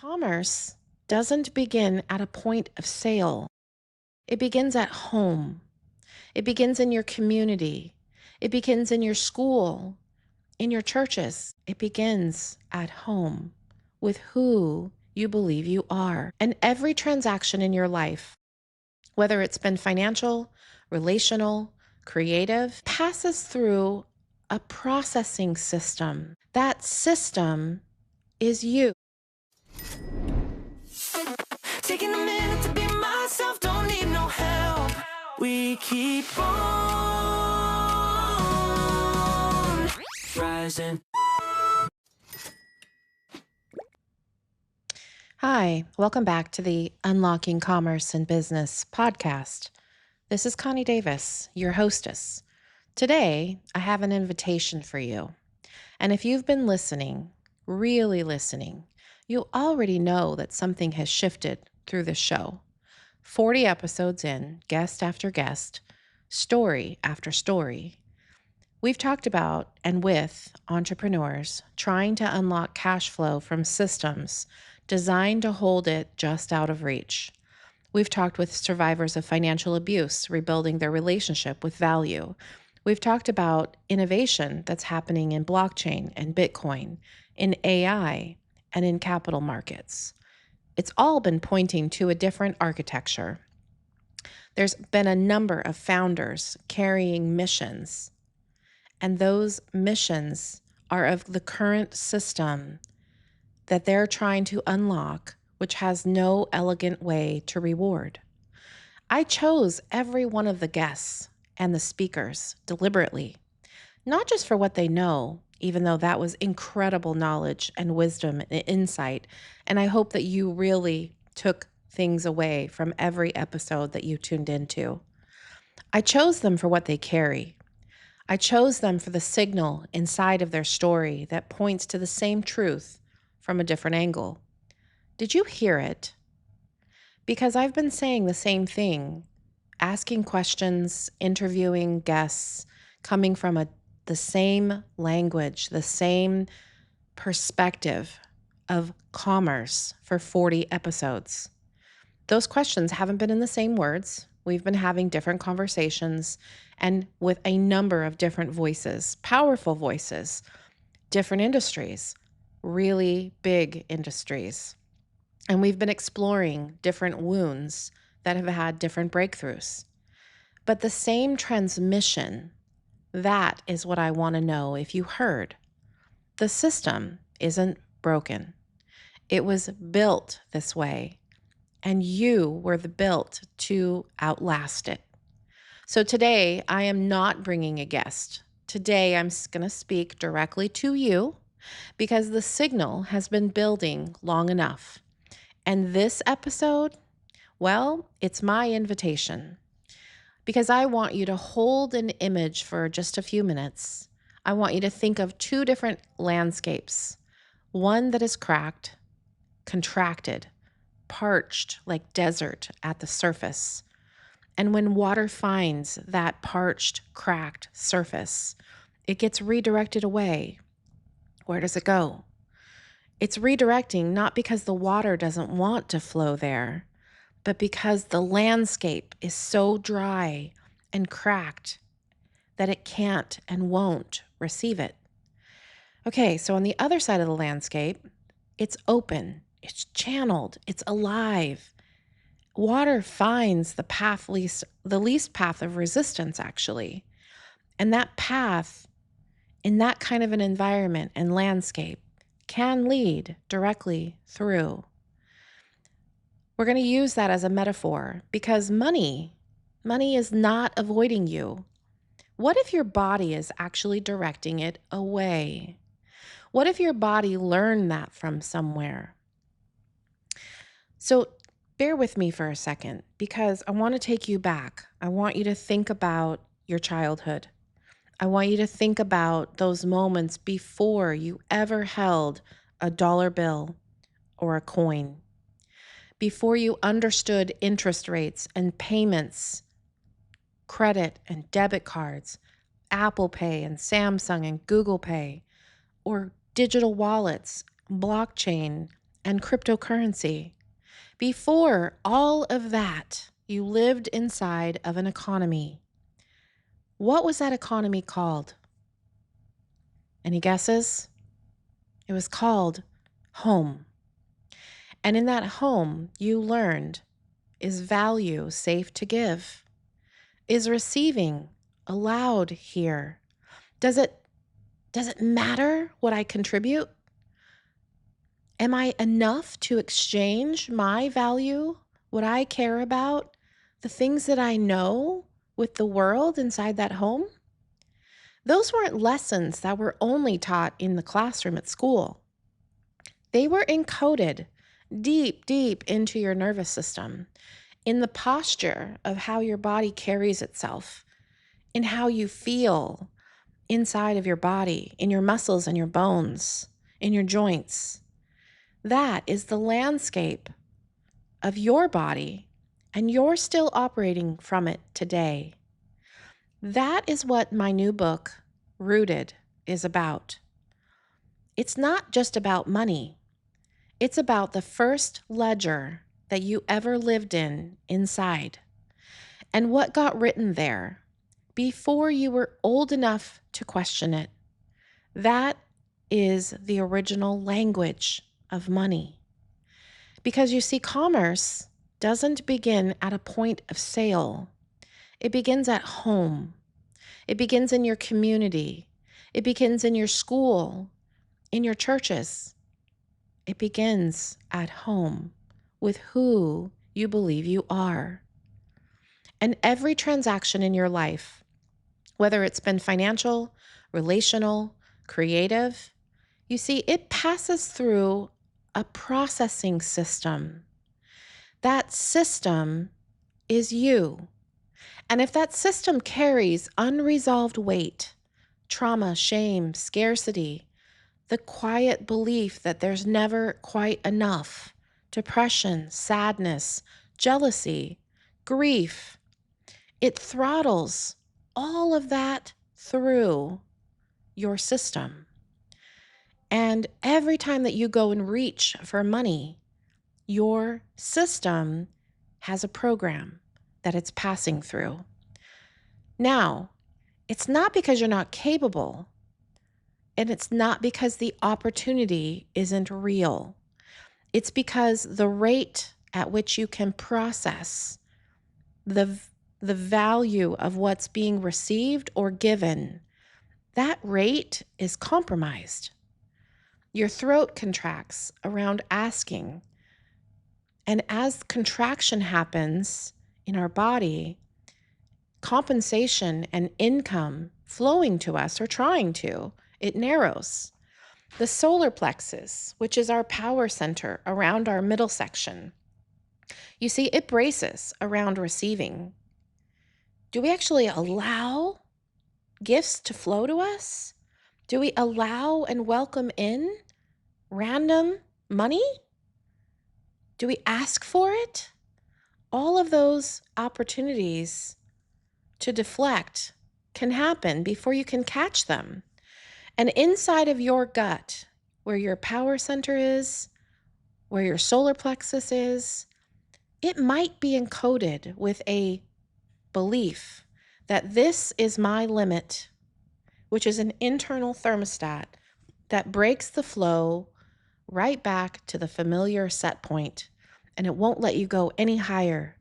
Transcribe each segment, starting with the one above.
Commerce doesn't begin at a point of sale. It begins at home. It begins in your community. It begins in your school, in your churches. It begins at home with who you believe you are. And every transaction in your life, whether it's been financial, relational, creative, passes through a processing system. That system is you. Taking a minute to be myself, don't need no help. We keep on rising. Hi, welcome back to the Unlocking Commerce and Business podcast. This is Connie Davis, your hostess. Today, I have an invitation for you. And if you've been listening, really listening, you already know that something has shifted through the show. 40 episodes in, guest after guest, story after story. We've talked about and with entrepreneurs trying to unlock cash flow from systems designed to hold it just out of reach. We've talked with survivors of financial abuse rebuilding their relationship with value. We've talked about innovation that's happening in blockchain and Bitcoin, in AI, and in capital markets. It's all been pointing to a different architecture. There's been a number of founders carrying missions, and those missions are of the current system that they're trying to unlock, which has no elegant way to reward. I chose every one of the guests and the speakers deliberately, not just for what they know, even though that was incredible knowledge and wisdom and insight, and I hope that you really took things away from every episode that you tuned into. I chose them for what they carry. I chose them for the signal inside of their story that points to the same truth from a different angle. Did you hear it? Because I've been saying the same thing, asking questions, interviewing guests, coming from the same language, the same perspective of commerce for 40 episodes. Those questions haven't been in the same words. We've been having different conversations and with a number of different voices, powerful voices, different industries, really big industries. And we've been exploring different wounds that have had different breakthroughs. But the same transmission, that is what I want to know if you heard. The system isn't broken. It was built this way, and you were the built to outlast it. So today, I am not bringing a guest. Today, I'm going to speak directly to you because the signal has been building long enough. And this episode, well, it's my invitation because I want you to hold an image for just a few minutes. I want you to think of two different landscapes, one that is cracked, contracted, parched like desert at the surface. And when water finds that parched, cracked surface, it gets redirected away. Where does it go? It's redirecting not because the water doesn't want to flow there, but because the landscape is so dry and cracked that it can't and won't receive it. Okay, so on the other side of the landscape, it's open, it's channeled, it's alive. Water finds the least path of resistance, actually. And that path in that kind of an environment and landscape can lead directly through. We're going to use that as a metaphor because money is not avoiding you. What if your body is actually directing it away? What if your body learned that from somewhere? So bear with me for a second because I want to take you back. I want you to think about your childhood. I want you to think about those moments before you ever held a dollar bill or a coin, before you understood interest rates and payments, credit and debit cards, Apple Pay and Samsung and Google Pay, or digital wallets, blockchain, and cryptocurrency. Before all of that, you lived inside of an economy. What was that economy called? Any guesses? It was called home. And in that home, you learned, is value safe to give? Is receiving allowed here? Does it matter what I contribute? Am I enough to exchange my value, what I care about, the things that I know with the world inside that home? Those weren't lessons that were only taught in the classroom at school. They were encoded deep, deep into your nervous system, in the posture of how your body carries itself, in how you feel inside of your body, in your muscles and your bones, in your joints. That is the landscape of your body, and you're still operating from it today. That is what my new book, Rooted, is about. It's not just about money. It's about the first ledger that you ever lived in inside, and what got written there before you were old enough to question it. That is the original language of money. Because you see, commerce doesn't begin at a point of sale. It begins at home. It begins in your community. It begins in your school, in your churches. It begins at home with who you believe you are. And every transaction in your life, whether it's been financial, relational, creative, you see, it passes through a processing system. That system is you. And if that system carries unresolved weight, trauma, shame, scarcity, the quiet belief that there's never quite enough, depression, sadness, jealousy, grief, it throttles all of that through your system. And every time that you go and reach for money, your system has a program that it's passing through. Now, it's not because you're not capable, and it's not because the opportunity isn't real. It's because the rate at which you can process the value of what's being received or given, that rate is compromised. Your throat contracts around asking. And as contraction happens in our body, compensation and income flowing to us, or trying to, it narrows. The solar plexus, which is our power center around our middle section, you see, it braces around receiving. Do we actually allow gifts to flow to us? Do we allow and welcome in random money? Do we ask for it? All of those opportunities to deflect can happen before you can catch them. And inside of your gut, where your power center is, where your solar plexus is, it might be encoded with a belief that this is my limit, which is an internal thermostat that breaks the flow right back to the familiar set point, and it won't let you go any higher.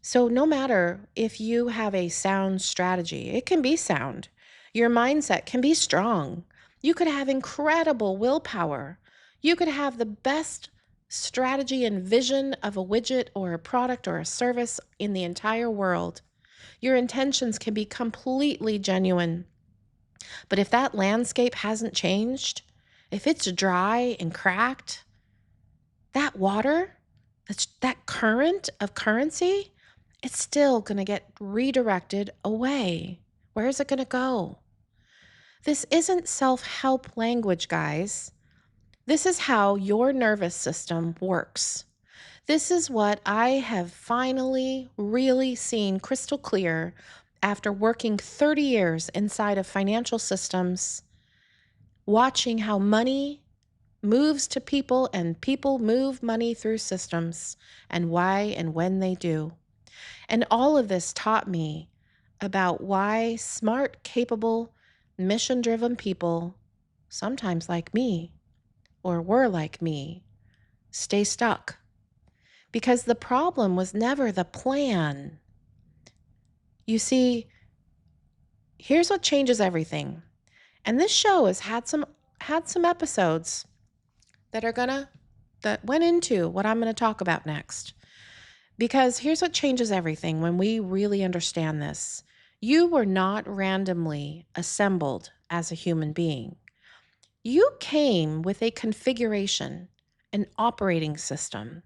So no matter if you have a sound strategy, it can be sound. Your mindset can be strong. You could have incredible willpower. You could have the best strategy and vision of a widget or a product or a service in the entire world. Your intentions can be completely genuine. But if that landscape hasn't changed, if it's dry and cracked, that water, that current of currency, it's still going to get redirected away. Where is it going to go? This isn't self-help language, guys. This is how your nervous system works. This is what I have finally really seen crystal clear after working 30 years inside of financial systems, watching how money moves to people, and people move money through systems, and why and when they do. And all of this taught me about why smart, capable, mission driven people, sometimes like me, or were like me, stay stuck. Because the problem was never the plan. You see, here's what changes everything. And this show has had some episodes that went into what I'm going to talk about next. Because here's what changes everything when we really understand this. You were not randomly assembled as a human being. You came with a configuration, an operating system,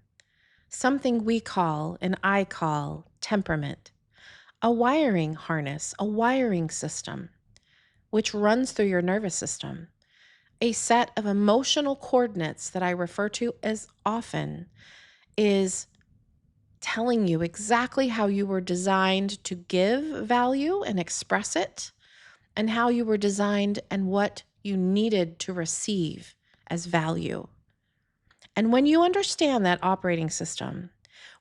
something we call and I call temperament, a wiring harness, a wiring system, which runs through your nervous system, a set of emotional coordinates that I refer to as often is telling you exactly how you were designed to give value and express it, and how you were designed and what you needed to receive as value. And when you understand that operating system,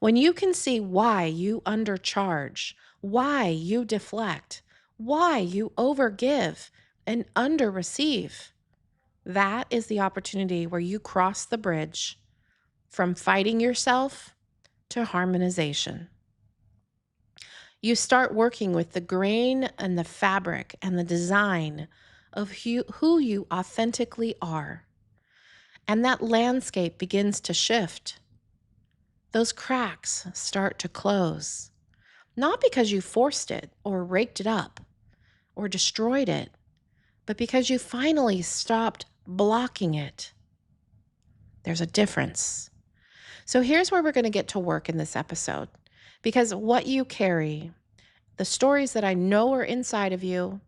when you can see why you undercharge, why you deflect, why you overgive and underreceive, that is the opportunity where you cross the bridge from fighting yourself to harmonization. You start working with the grain and the fabric and the design of who you authentically are. And that landscape begins to shift. Those cracks start to close, not because you forced it or raked it up or destroyed it, but because you finally stopped blocking it. There's a difference. So here's where we're going to get to work in this episode, because what you carry, the stories that I know are inside of you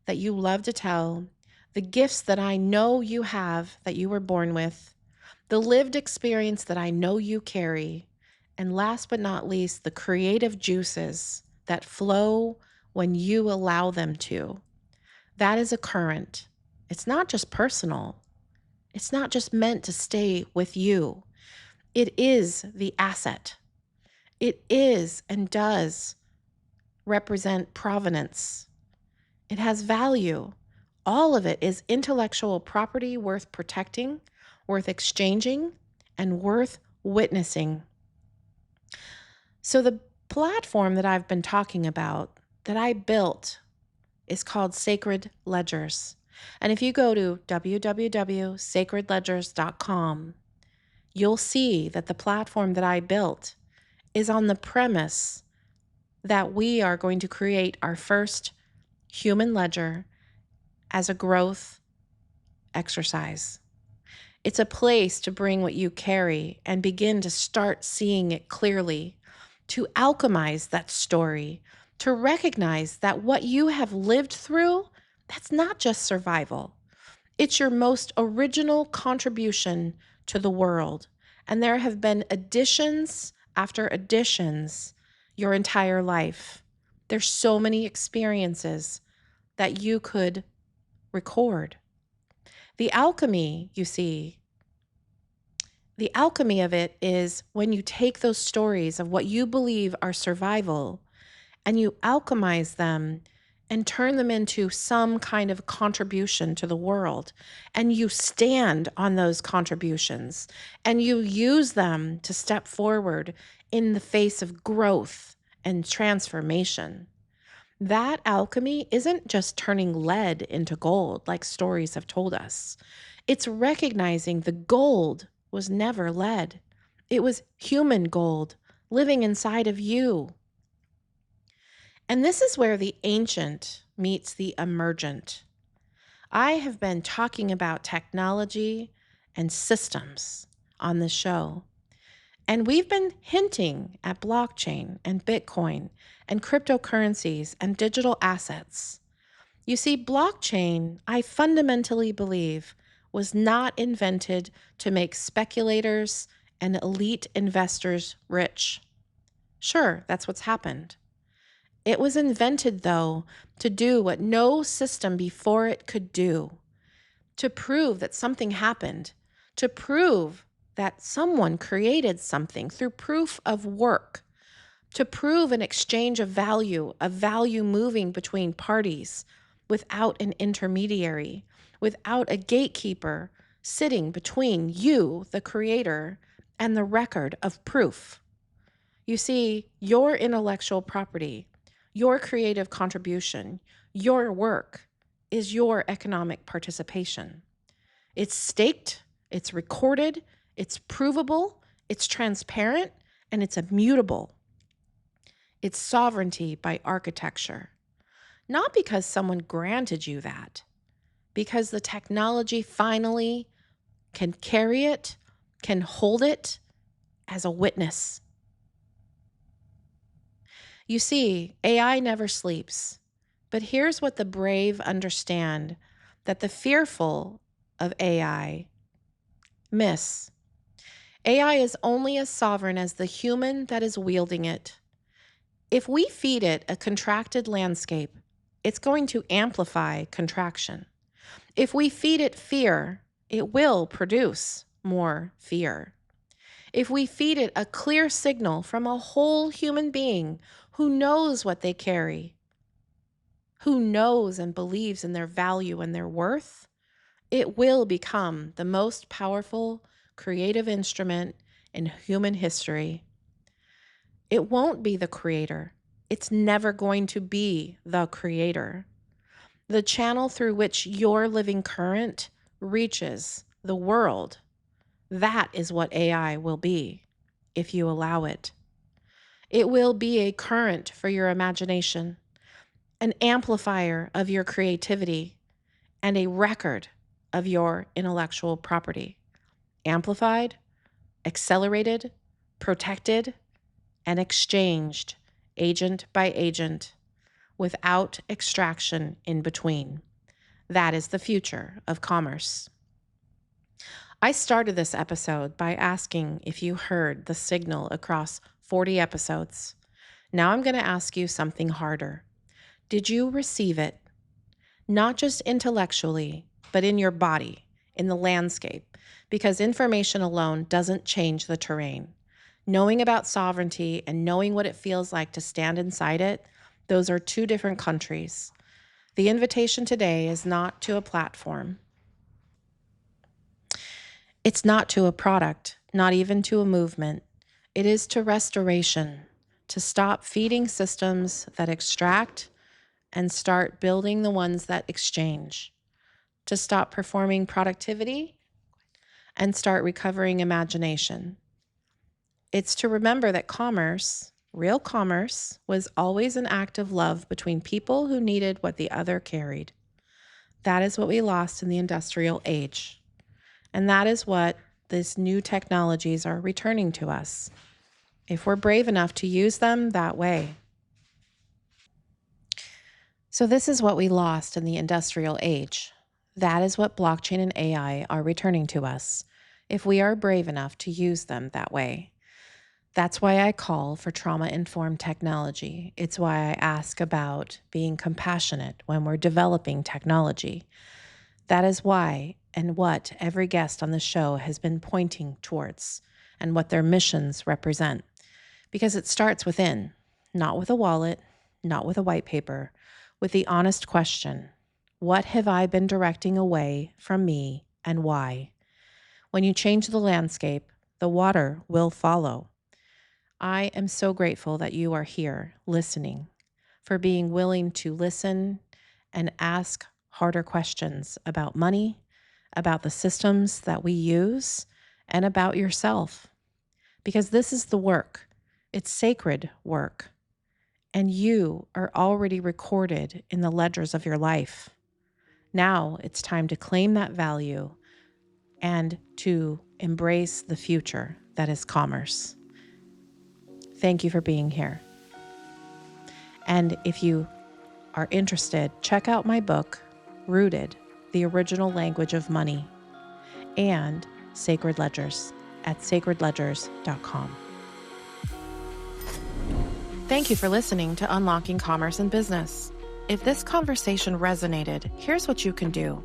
that you love to tell, the gifts that I know you have that you were born with, the lived experience that I know you carry, and last but not least, the creative juices that flow when you allow them to. That is a current. It's not just personal. It's not just meant to stay with you. It is the asset. It is and does represent provenance. It has value. All of it is intellectual property worth protecting, worth exchanging, and worth witnessing. So the platform that I've been talking about that I built is called Sacred Ledgers. And if you go to www.sacredledgers.com, you'll see that the platform that I built is on the premise that we are going to create our first human ledger as a growth exercise. It's a place to bring what you carry and begin to start seeing it clearly, to alchemize that story, to recognize that what you have lived through, that's not just survival. It's your most original contribution to the world. And there have been additions after additions your entire life. There's so many experiences that you could record. The alchemy, you see, the alchemy of it is when you take those stories of what you believe are survival and you alchemize them and turn them into some kind of contribution to the world. And you stand on those contributions and you use them to step forward in the face of growth and transformation. That alchemy isn't just turning lead into gold like stories have told us. It's recognizing the gold was never lead. It was human gold living inside of you. And this is where the ancient meets the emergent. I have been talking about technology and systems on this show. And we've been hinting at blockchain and Bitcoin and cryptocurrencies and digital assets. You see, blockchain, I fundamentally believe, was not invented to make speculators and elite investors rich. Sure, that's what's happened. It was invented, though, to do what no system before it could do, to prove that something happened, to prove that someone created something through proof of work, to prove an exchange of value moving between parties without an intermediary, without a gatekeeper sitting between you, the creator, and the record of proof. You see, your intellectual property, your creative contribution, your work is your economic participation. It's staked, it's recorded, it's provable, it's transparent, and it's immutable. It's sovereignty by architecture. Not because someone granted you that, because the technology finally can carry it, can hold it as a witness. You see, AI never sleeps. But here's what the brave understand that the fearful of AI miss. AI is only as sovereign as the human that is wielding it. If we feed it a contracted landscape, it's going to amplify contraction. If we feed it fear, it will produce more fear. If we feed it a clear signal from a whole human being who knows what they carry, who knows and believes in their value and their worth, it will become the most powerful creative instrument in human history. It won't be the creator. It's never going to be the creator. The channel through which your living current reaches the world, that is what AI will be, if you allow it. It will be a current for your imagination, an amplifier of your creativity, and a record of your intellectual property. Amplified, accelerated, protected, and exchanged agent by agent without extraction in between. That is the future of commerce. I started this episode by asking if you heard the signal across 40 episodes. Now I'm going to ask you something harder. Did you receive it? Not just intellectually, but in your body, in the landscape, because information alone doesn't change the terrain. Knowing about sovereignty and knowing what it feels like to stand inside it, those are two different countries. The invitation today is not to a platform. It's not to a product, not even to a movement. It is to restoration, to stop feeding systems that extract and start building the ones that exchange, to stop performing productivity and start recovering imagination. It's to remember that commerce, real commerce, was always an act of love between people who needed what the other carried. That is what we lost in the industrial age. And that is what these new technologies are returning to us, if we're brave enough to use them that way. So this is what we lost in the industrial age. That is what blockchain and AI are returning to us, if we are brave enough to use them that way. That's why I call for trauma-informed technology. It's why I ask about being compassionate when we're developing technology. That is why and what every guest on the show has been pointing towards and what their missions represent. Because it starts within, not with a wallet, not with a white paper, with the honest question, what have I been directing away from me and why? When you change the landscape, the water will follow. I am so grateful that you are here listening, for being willing to listen and ask harder questions about money, about the systems that we use, and about yourself. Because this is the work. It's sacred work. And you are already recorded in the ledgers of your life. Now it's time to claim that value and to embrace the future that is commerce. Thank you for being here. And if you are interested, check out my book, Rooted, The Original Language of Money, and Sacred Ledgers at sacredledgers.com. Thank you for listening to Unlocking Commerce and Business. If this conversation resonated, here's what you can do.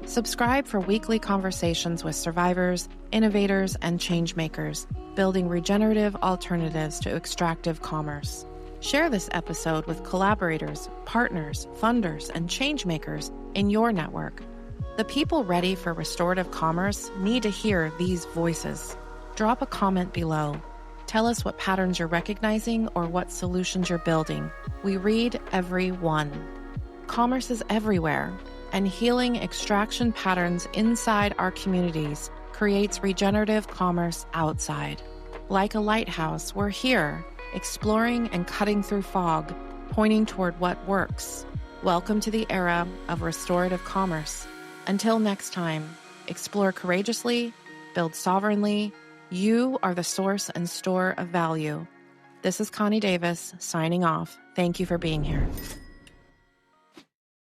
Subscribe for weekly conversations with survivors, innovators, and changemakers, building regenerative alternatives to extractive commerce. Share this episode with collaborators, partners, funders, and changemakers in your network. The people ready for restorative commerce need to hear these voices. Drop a comment below. Tell us what patterns you're recognizing or what solutions you're building. We read every one. Commerce is everywhere, and healing extraction patterns inside our communities creates regenerative commerce outside. Like a lighthouse, we're here, exploring and cutting through fog, pointing toward what works. Welcome to the era of restorative commerce. Until next time, explore courageously, build sovereignly. You are the source and store of value. This is Connie Davis signing off. Thank you for being here.